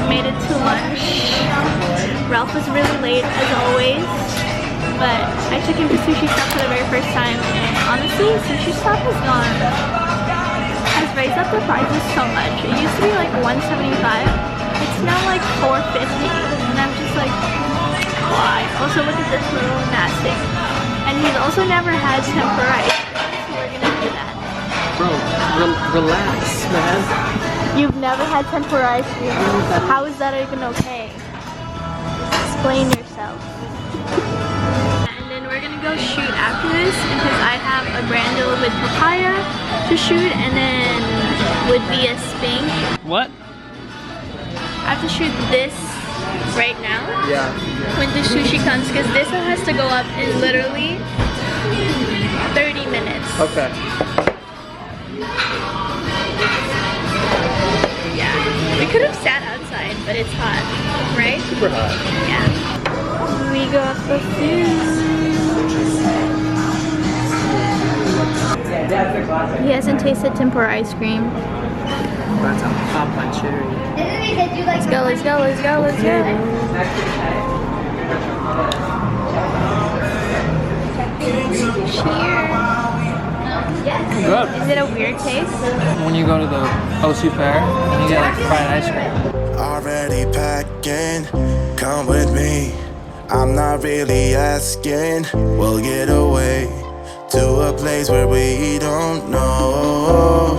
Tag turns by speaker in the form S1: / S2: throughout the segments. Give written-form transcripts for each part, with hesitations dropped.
S1: made it to lunch. Ralph was really late as always, but I took him to Sushi Stop for the very first time, and honestly, Sushi Stop has raised up the prices so much. It used to be like $175. It's now like $4.50, and I'm just like, why? Also, look at this little nasty. And he's also never had tempura ice cream, so we're gonna do that.
S2: Bro, relax, man.
S1: You've never had tempura ice cream. How is that even okay? Explain yourself. And then we're gonna go shoot after this because I have a brand deal with papaya to shoot, and then would be a spink.
S2: What?
S1: I have to shoot this right now.
S2: Yeah.
S1: When the sushi comes, because this one has to go up in literally 30 minutes.
S2: Okay.
S1: Yeah. We could have sat outside, but it's hot, right?
S2: Super hot.
S1: Yeah. We got the food. He hasn't tasted tempura ice cream.
S2: That's a pop my cherry.
S1: Let's go, let's go, let's go, let's go. Cheers.
S2: Good.
S1: Is it a weird taste?
S2: When you go to the OOTW fair and you get like fried ice cream.
S3: Already packing, come with me. I'm not really asking. We'll get away to a place where we don't know.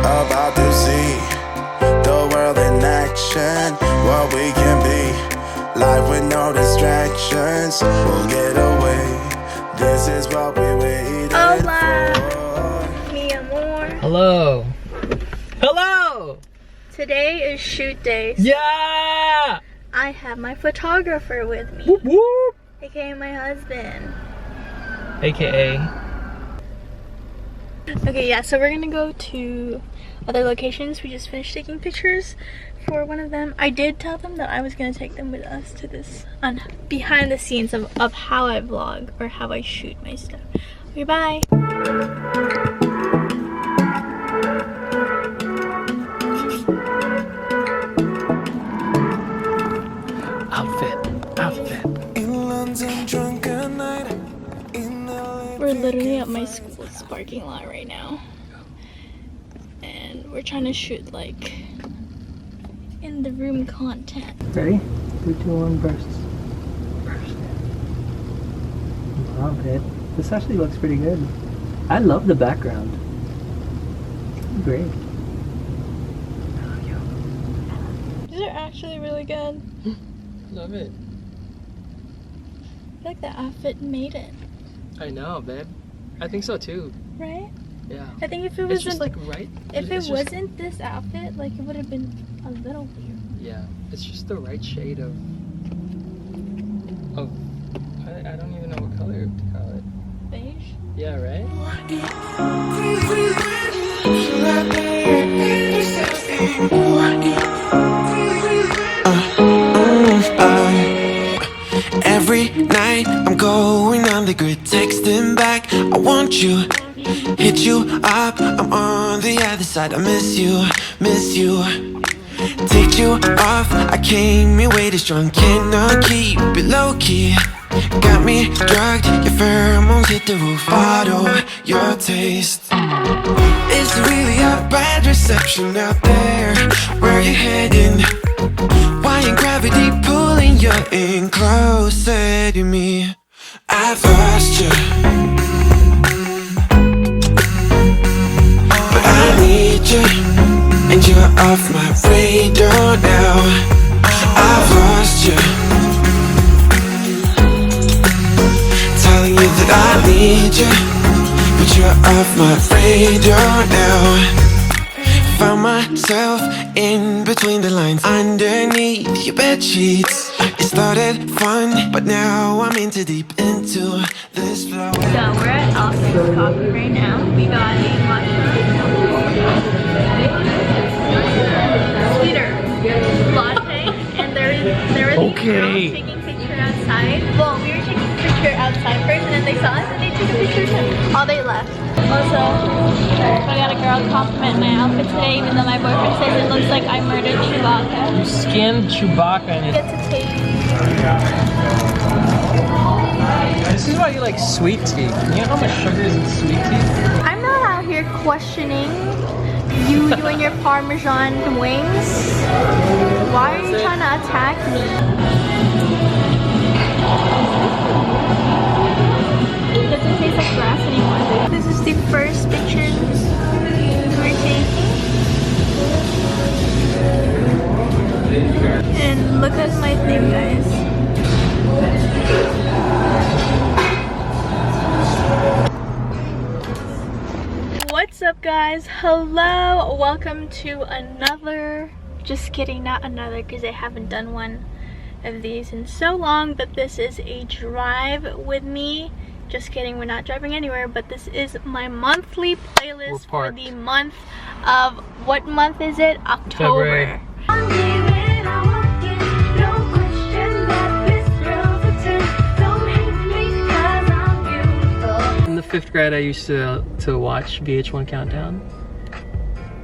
S3: About to see the world in action, what we can be. Life with no distractions. We'll get away. This is what we waited
S1: Hola,
S3: for.
S1: mi amor.
S2: Hello. Hello.
S1: Today is shoot day. So
S2: Yeah.
S1: I have my photographer with me,
S2: Whoop whoop.
S1: aka my husband.
S2: AKA.
S1: Okay, yeah, so we're gonna go to other locations. We just finished taking pictures for one of them. I did tell them that I was gonna take them with us to this behind the scenes of how I vlog or how I shoot my stuff. Okay, bye.
S2: Outfit.
S1: We're literally at my school's parking lot right now. And we're trying to shoot like in the room content.
S2: Ready? 3, 2, 1, bursts. Burst. Wow, babe. This actually looks pretty good. I love the background. Great. I love you.
S1: These are actually really good.
S2: Love it.
S1: I feel like the outfit made it,
S2: I know, babe. I think so too.
S1: right?
S2: Yeah.
S1: I think if it
S2: It's
S1: wasn't
S2: just like right.
S1: if it
S2: it's just-
S1: wasn't this outfit, like it would have been a little weird.
S2: Yeah, it's just the right shade of I don't even know what color to call it.
S1: Beige?
S2: Yeah, right?
S4: Every night I'm going on the grid, texting back, I want you. Hit you up, I'm on the other side. I miss you, miss you. Take you off, I came here way too strong. Cannot keep it low key. Got me drugged, your pheromones hit the roof. Auto, your taste. It's really a bad reception out there. Where you heading? Why ain't gravity pulling you in closer to me? I've lost you, but I need you, and you're off my radar now. I've lost you, telling you that I need you, but you're off my radar now. Found myself in between the lines, underneath your bed sheets. It started fun, but now I'm in too deep into this flow.
S1: So we're at Austin's Coffee right now. We got a matcha sweeter latte, and there was
S2: Okay.
S1: taking picture outside. Well, we were taking a picture outside first, and then they saw us and they took a picture too. Oh, they left. Also, I got a girl girl compliment my outfit today, even though my boyfriend says it looks like I murdered Chewbacca.
S2: You skinned Chewbacca and
S1: Get to taste.
S2: this is why you like sweet tea. You know how much sugar is in sweet tea?
S1: I'm not out here questioning you and your Parmesan wings. Why are you trying to attack me? It doesn't taste like grass anymore. This is the first picture we're taking. And look at my thing, guys. What's up, guys? Hello, welcome to another, just kidding, not another, because I haven't done one of these in so long, but this is a drive with me. Just kidding, we're not driving anywhere, but this is my monthly playlist for the month of, what month is it? October.
S2: In the 5th grade, I used to watch VH1 Countdown,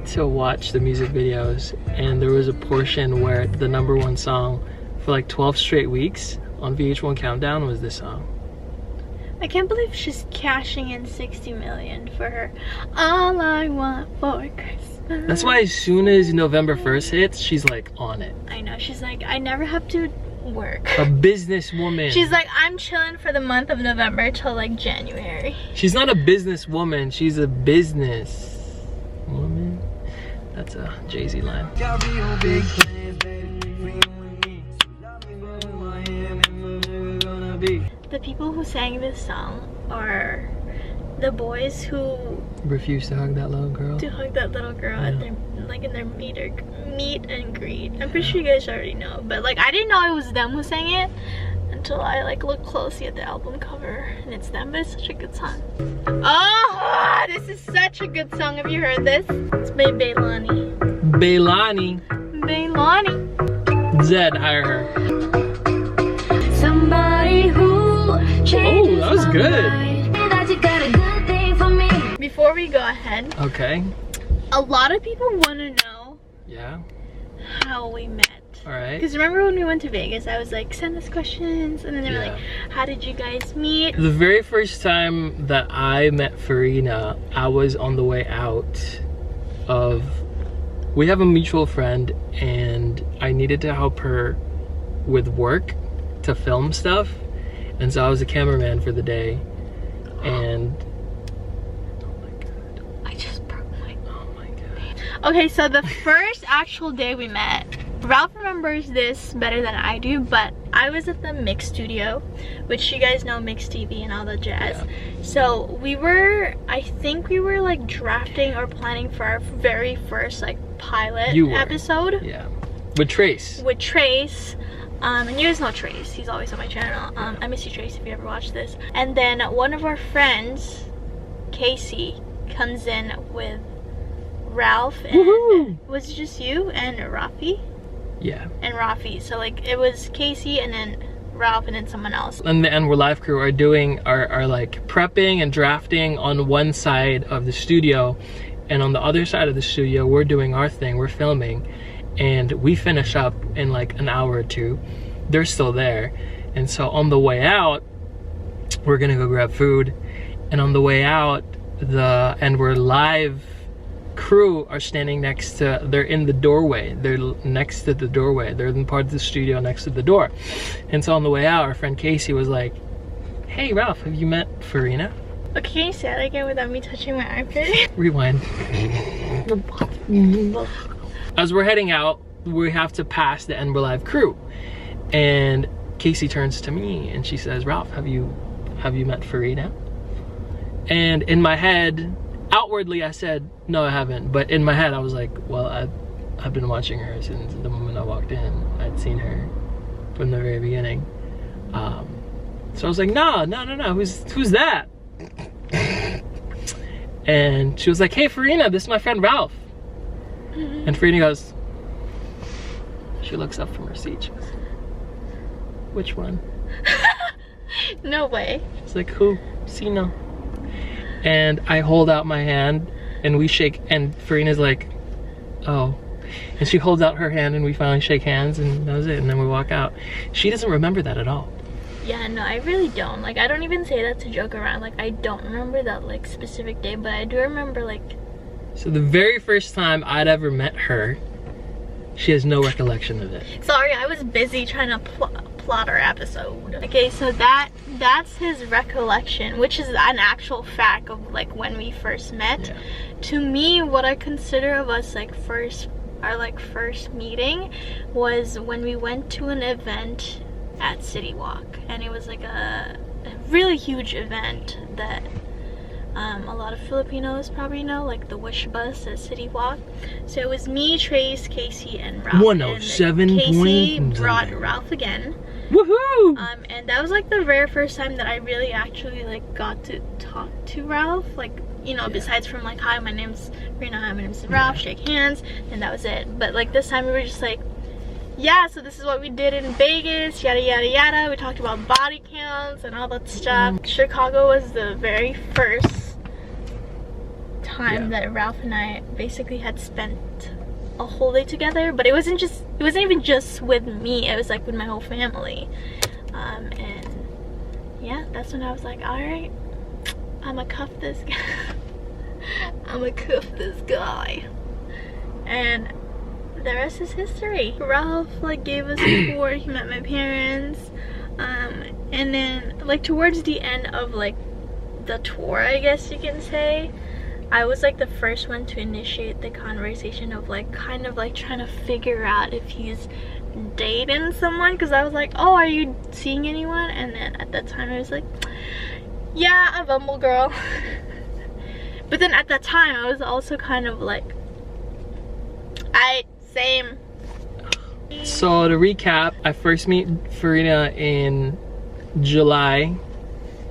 S2: to watch the music videos, and there was a portion where the #1 song for like 12 straight weeks on VH1 Countdown was this song.
S1: I can't believe she's cashing in 60 million for her All I Want for Christmas.
S2: That's why as soon as November 1st hits, she's like on it.
S1: I know, she's like, I never have to work.
S2: A businesswoman.
S1: She's like, I'm chilling for the month of November till like January.
S2: She's not a businesswoman, she's a business woman. That's a Jay-Z line.
S1: The people who sang this song are the boys who
S2: refused to hug that little girl.
S1: at their, like, in their meet and greet. I'm pretty sure you guys already know, but like I didn't know it was them who sang it until I like looked closely at the album cover, and it's them. But it's such a good song. Oh, this is such a good song. Have you heard this? It's by Bailani. Bailani.
S2: Zed, hire her.
S1: Somebody who changes.
S2: Oh, that was good.
S1: Before we go ahead,
S2: Okay.
S1: a lot of people want to know
S2: Yeah.
S1: how we met.
S2: Alright.
S1: Because remember when we went to Vegas, I was like, send us questions, and then they were like, how did you guys meet?
S2: The very first time that I met Farina, I was on the way out of, we have a mutual friend, and I needed to help her with work to film stuff, and so I was a cameraman for the day, and
S1: Okay, so the first actual day we met, Ralph remembers this better than I do, but I was at the Mix Studio, which you guys know, Mix TV and all the jazz.
S2: Yeah.
S1: So we were, I think we were like drafting or planning for our very first like pilot episode.
S2: Yeah. With Trace.
S1: With Trace. And you guys know Trace, he's always on my channel. I miss you, Trace, if you ever watch this. And then one of our friends, Casey, comes in with Ralph, and was it just you and Rafi?
S2: Yeah.
S1: And Rafi. So like it was Casey and then Ralph and then someone else.
S2: And the And We're Live crew are doing are like prepping and drafting on one side of the studio, and on the other side of the studio we're doing our thing, we're filming, and we finish up in like an hour or two. They're still there, and so on the way out we're gonna go grab food, and on the way out the And We're Live crew are standing next to, they're in the doorway, they're next to the doorway, they're in part of the studio next to the door. And so on the way out, our friend Casey was like, hey Ralph, have you met Farina?
S1: Okay, can you say that again without me touching my armpit?
S2: Rewind. As we're heading out, we have to pass the And We're Live crew, and Casey turns to me and she says, Ralph, have you met Farina? And in my head, outwardly I said, no, I haven't, but in my head I was like, well, I've been watching her since the moment I walked in. I'd seen her from the very beginning. So I was like, no, who's that? And she was like, hey Farina, this is my friend Ralph. And Farina goes, she looks up from her seat, she goes, which one?
S1: No way.
S2: It's like, who? Sino. And I hold out my hand and we shake, and Farina's like, oh. And she holds out her hand and we finally shake hands, and that was it, and then we walk out. She doesn't remember that at all.
S1: Yeah, no, I really don't. Like, I don't even say that to joke around. Like, I don't remember that, like, specific day, but I do remember, like...
S2: So the very first time I'd ever met her, she has no recollection of it.
S1: Sorry, I was busy trying to plot our episode. Okay, so that's his recollection, which is an actual fact of, like, when we first met.
S2: Yeah.
S1: To me, what I consider of us, like, our first meeting was when we went to an event at City Walk, and it was like a really huge event that a lot of Filipinos probably know, like the Wish Bus at City Walk. So it was me, Trace, Casey, and Ralph.
S2: 107
S1: and Casey
S2: points.
S1: brought Ralph again.
S2: Woohoo!
S1: And that was like the very first time that I really actually like got to talk to Ralph, like, you know, besides from like, hi, my name's Farina, hi, my name's Ralph, shake hands, and that was it. But like this time we were just like, yeah, so this is what we did in Vegas, yada yada yada. We talked about body counts and all that stuff. Chicago was the very first time that Ralph and I basically had spent a whole day together, but it wasn't even just with me, it was like with my whole family. And yeah, that's when I was like, all right, I'ma cuff this guy. I'ma cuff this guy. And the rest is history. Ralph like gave us a tour. He met my parents, and then like towards the end of like the tour, I guess you can say, I was like the first one to initiate the conversation of like kind of like trying to figure out if he's dating someone, because I was like, oh, are you seeing anyone? And then at that time I was like, yeah, a Bumble girl. But then at that time I was also kind of like, same.
S2: So to recap, I first meet Farina in July.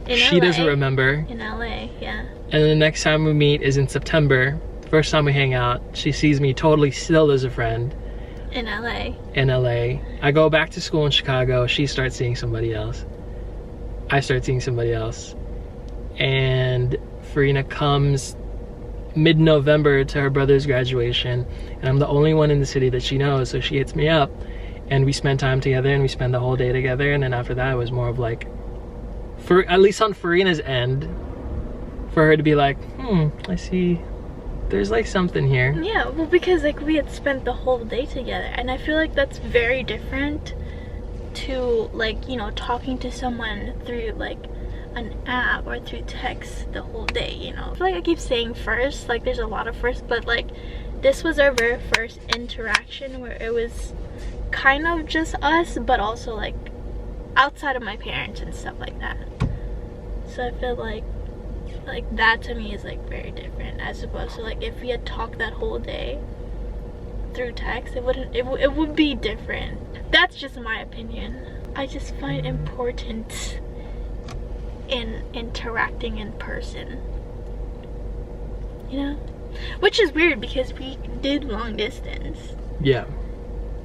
S2: She doesn't remember.
S1: In LA, yeah.
S2: And then the next time we meet is in September. First time we hang out, she sees me totally still as a friend.
S1: In LA.
S2: In LA. I go back to school in Chicago. She starts seeing somebody else. I start seeing somebody else. And Farina comes mid-November to her brother's graduation, and I'm the only one in the city that she knows, so she hits me up and we spend time together, and we spend the whole day together. And then after that it was more of like, for at least on Farina's end, for her to be like, I see there's like something here.
S1: Yeah, well, because like we had spent the whole day together, and I feel like that's very different to like, you know, talking to someone through like an app or through text the whole day, you know. I feel like I keep saying first, like there's a lot of firsts, but like this was our very first interaction where it was kind of just us, but also like outside of my parents and stuff like that. So I feel like that to me is like very different, as opposed to like if we had talked that whole day through text, it would be different. That's just my opinion. I just find important in interacting in person, you know, which is weird because we did long distance.
S2: Yeah.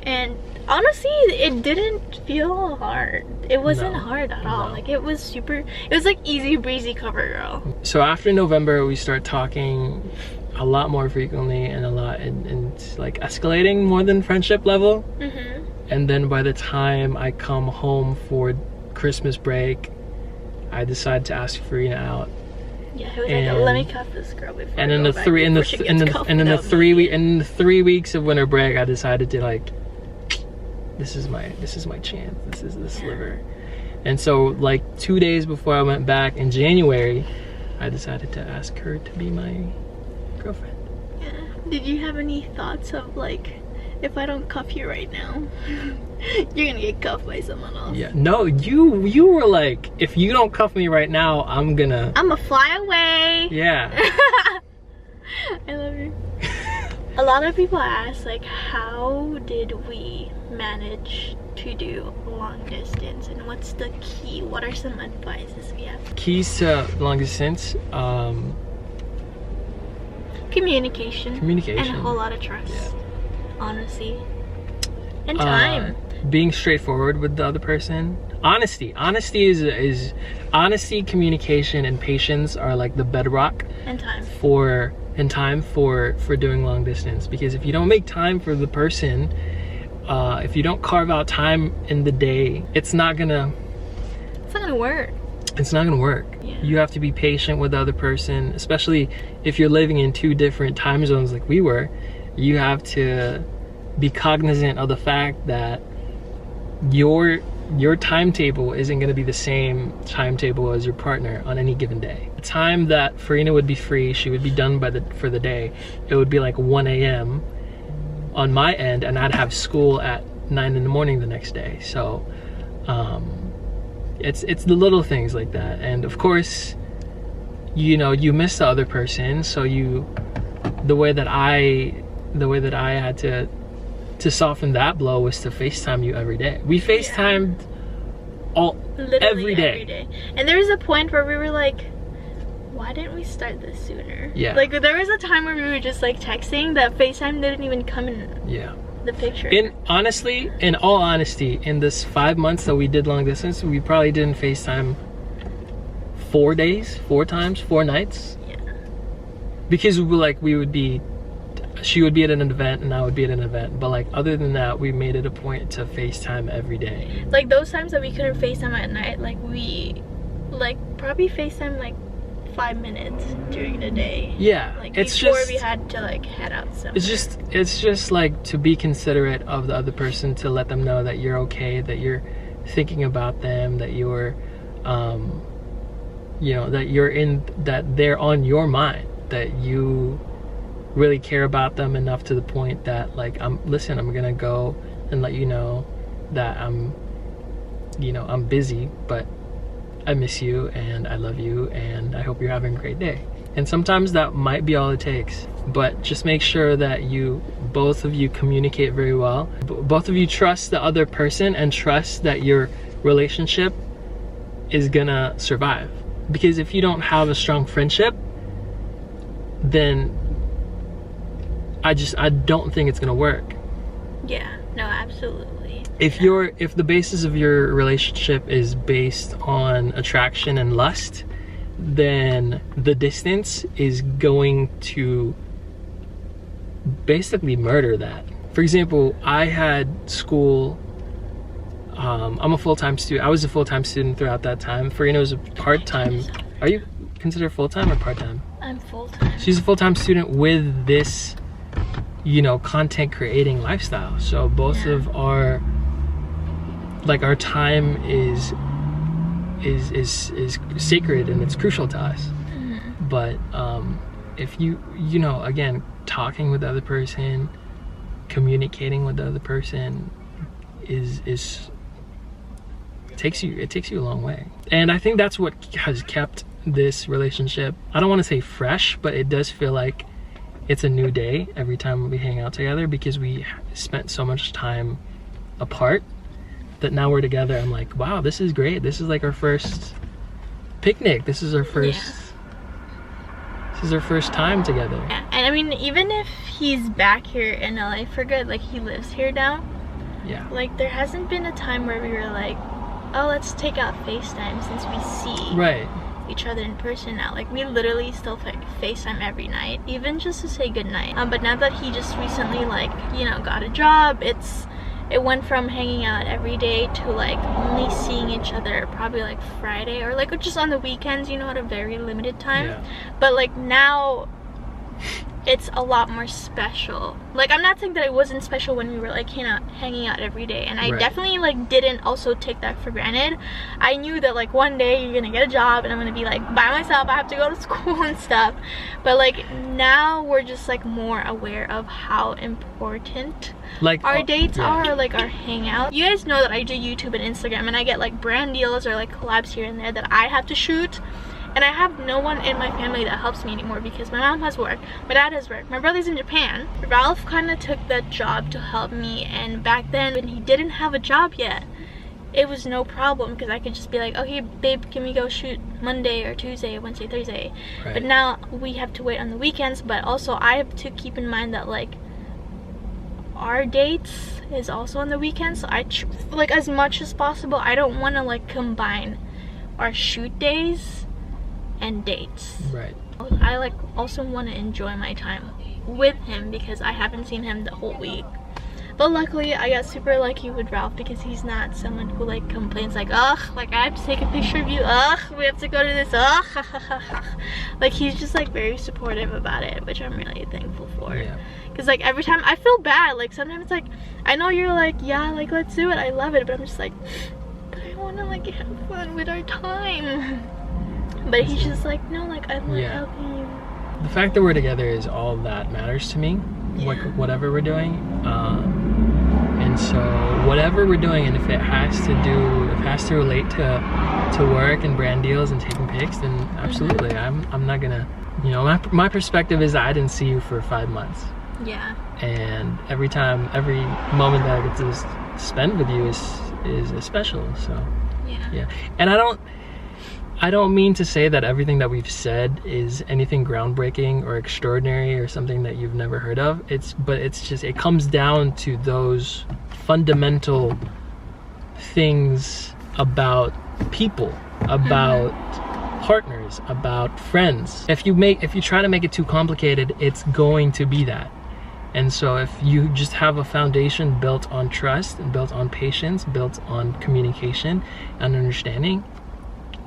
S1: And honestly, it didn't feel hard. It wasn't hard at all. Like it was like easy breezy cover girl.
S2: So after November we start talking a lot more frequently, and and like escalating more than friendship level. And then by the time I come home for Christmas break, I decide to ask Farina out.
S1: Yeah, he was like, let me cuff this girl before.
S2: And in the 3 weeks of winter break, I decided to like, this is my chance. This is the sliver. And so like 2 days before I went back in January, I decided to ask her to be my girlfriend.
S1: Yeah. Did you have any thoughts of like, if I don't cuff you right now, you're gonna get cuffed by someone else?
S2: Yeah. No, you were like, if you don't cuff me right now, I'ma
S1: fly away.
S2: Yeah.
S1: I love you. A lot of people ask like, how did we manage to do long distance, and what's the key? What are some advices we have?
S2: Keys to long distance,
S1: communication and a whole lot of trust, honesty, and time.
S2: Being straightforward with the other person. Honesty is honesty, communication, and patience are like the bedrock
S1: and time
S2: for and time for doing long distance, because if you don't make time for the person, if you don't carve out time in the day, it's not gonna
S1: work.
S2: It's not gonna work.
S1: Yeah.
S2: You have to be patient with the other person, especially if you're living in 2 different time zones like we were. You have to be cognizant of the fact that your timetable isn't going to be the same timetable as your partner on any given day. The time that Farina would be free, she would be done for the day. It would be like 1 a.m. on my end, and I'd have school at 9 in the morning the next day. So it's the little things like that. And of course, you know, you miss the other person, so the way that I had to soften that blow was to FaceTime you every day. We FaceTimed every day.
S1: And there was a point where we were like, why didn't we start this sooner?
S2: Yeah.
S1: Like there was a time where we were just like texting that FaceTime didn't even come in the picture.
S2: In all honesty, in this 5 months that we did long distance, we probably didn't FaceTime 4 days, 4 times, 4 nights.
S1: Yeah.
S2: Because she would be at an event and I would be at an event, but like other than that, we made it a point to FaceTime every day.
S1: Like those times that we couldn't FaceTime at night, like we probably FaceTime like 5 minutes during the day.
S2: Yeah,
S1: like
S2: it's
S1: before
S2: just,
S1: we had to like head out somewhere.
S2: It's just like to be considerate of the other person, to let them know that you're okay, that you're thinking about them, that you're you know, that they're on your mind, that you really care about them enough to the point that like, I'm gonna go and let you know that I'm busy, but I miss you and I love you and I hope you're having a great day. And sometimes that might be all it takes, but just make sure that both of you communicate very well. Both of you trust the other person and trust that your relationship is gonna survive. Because if you don't have a strong friendship, then I don't think it's gonna work.
S1: Yeah, no, absolutely.
S2: If the basis of your relationship is based on attraction and lust, then the distance is going to basically murder that. For example, I had school. I'm a full-time student. I was a full-time student throughout that time. Farina was a part-time. Are you considered full-time or part-time? I'm full-time. She's a full-time student with this, you know, content creating lifestyle. So both of our time is sacred and it's crucial to us. Mm-hmm. But if you know, again, talking with the other person, communicating with the other person it takes you a long way. And I think that's what has kept this relationship, I don't want to say fresh, but it does feel like it's a new day every time we hang out together, because we spent so much time apart that now we're together. I'm like, wow, this is great. This is like our first picnic. This is our first this is our first time together.
S1: Yeah. And I mean, even if he's back here in LA for good, like he lives here now,
S2: yeah,
S1: like there hasn't been a time where we were like, oh, let's take out FaceTime since we see each other in person now. Like we literally still FaceTime every night, even just to say goodnight. But now that he just recently got a job, it went from hanging out every day to like only seeing each other probably like Friday or like just on the weekends, you know, at a very limited time. Yeah. But like now it's a lot more special. Like I'm not saying that it wasn't special when we were like hanging out every day, and I definitely like didn't also take that for granted. I knew that like one day you're gonna get a job and I'm gonna be like by myself, I have to go to school and stuff. But like now we're just like more aware of how important like our dates are, like our hangout. You guys know that I do YouTube and Instagram, and I get like brand deals or like collabs here and there that I have to shoot. And I have no one in my family that helps me anymore because my mom has work, my dad has work, my brother's in Japan. Ralph kind of took that job to help me, and back then when he didn't have a job yet, it was no problem because I could just be like, okay babe, can we go shoot Monday or Tuesday, Wednesday, Thursday? But now we have to wait on the weekends, but also I have to keep in mind that like our dates is also on the weekends. So I like as much as possible, I don't want to like combine our shoot days and dates. I like also want to enjoy my time with him because I haven't seen him the whole week. But luckily I got super lucky with Ralph because he's not someone who like complains like, ugh, like I have to take a picture of you, ugh, we have to go to this, ugh. Like he's just like very supportive about it, which I'm really thankful for.
S2: Yeah.
S1: Because like every time I feel bad, like sometimes it's like, I know you're like, yeah, like let's do it, I love it, but I'm just like, but I want to like have fun with our time. But he's just like, no, like I love helping you.
S2: The fact that we're together is all that matters to me. Whatever we're doing, and so whatever we're doing, and if it has to relate to work and brand deals and taking pics, then absolutely. I'm not gonna, you know, my perspective is that I didn't see you for 5 months.
S1: Yeah.
S2: And every moment that I get to spend with you is special. So yeah. And I don't mean to say that everything that we've said is anything groundbreaking or extraordinary or something that you've never heard of. But it's just, it comes down to those fundamental things about people, about partners, about friends. If you try to make it too complicated, it's going to be that. And so if you just have a foundation built on trust and built on patience, built on communication and understanding,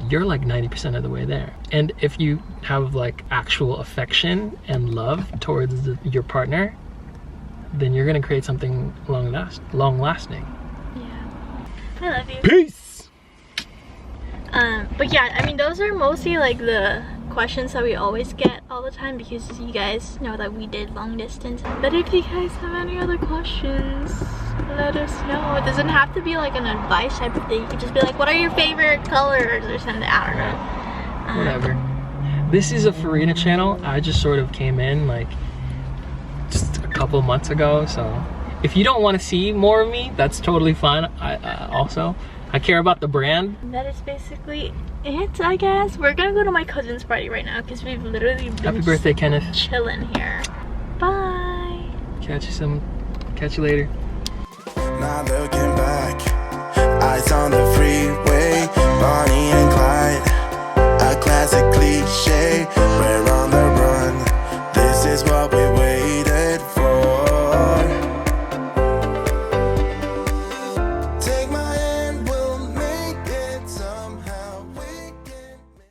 S2: you're like 90% of the way there. And if you have like actual affection and love towards your partner, then you're gonna create something long lasting.
S1: Yeah. I love you.
S2: Peace!
S1: But yeah, I mean those are mostly like the questions that we always get all the time because you guys know that we did long distance. But if you guys have any other questions, let us know. It doesn't have to be like an advice type of thing. You could just be like, what are your favorite colors or something. I don't know.
S2: Whatever. This is a Farina channel. I just sort of came in like just a couple months ago. So if you don't want to see more of me, that's totally fine. I care about the brand.
S1: That is basically it, I guess. We're gonna go to my cousin's party right now because we've literally been
S2: Happy birthday, Kenneth.
S1: Chilling here. Bye.
S2: Catch you later.
S3: Not looking back.